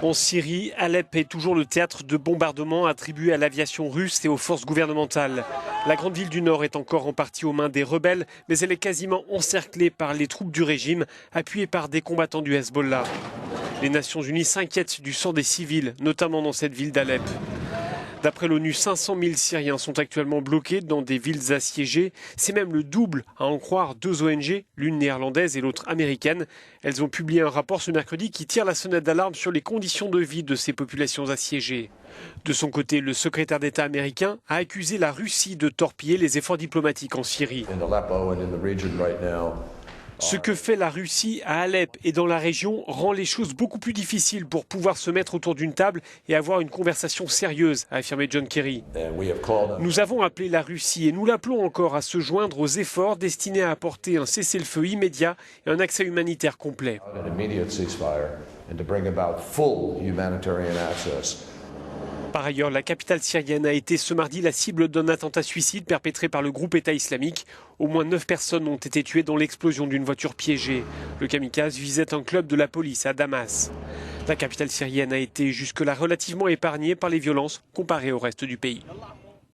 En Syrie, Alep est toujours le théâtre de bombardements attribués à l'aviation russe et aux forces gouvernementales. La grande ville du Nord est encore en partie aux mains des rebelles, mais elle est quasiment encerclée par les troupes du régime, appuyées par des combattants du Hezbollah. Les Nations Unies s'inquiètent du sort des civils, notamment dans cette ville d'Alep. D'après l'ONU, 500 000 Syriens sont actuellement bloqués dans des villes assiégées. C'est même le double, à en croire deux ONG, l'une néerlandaise et l'autre américaine. Elles ont publié un rapport ce mercredi qui tire la sonnette d'alarme sur les conditions de vie de ces populations assiégées. De son côté, le secrétaire d'État américain a accusé la Russie de torpiller les efforts diplomatiques en Syrie. Ce que fait la Russie à Alep et dans la région rend les choses beaucoup plus difficiles pour pouvoir se mettre autour d'une table et avoir une conversation sérieuse, a affirmé John Kerry. Nous avons appelé la Russie et nous l'appelons encore à se joindre aux efforts destinés à apporter un cessez-le-feu immédiat et un accès humanitaire complet. Par ailleurs, la capitale syrienne a été ce mardi la cible d'un attentat suicide perpétré par le groupe État islamique. Au moins 9 personnes ont été tuées dans l'explosion d'une voiture piégée. Le kamikaze visait un club de la police à Damas. La capitale syrienne a été jusque-là relativement épargnée par les violences comparées au reste du pays.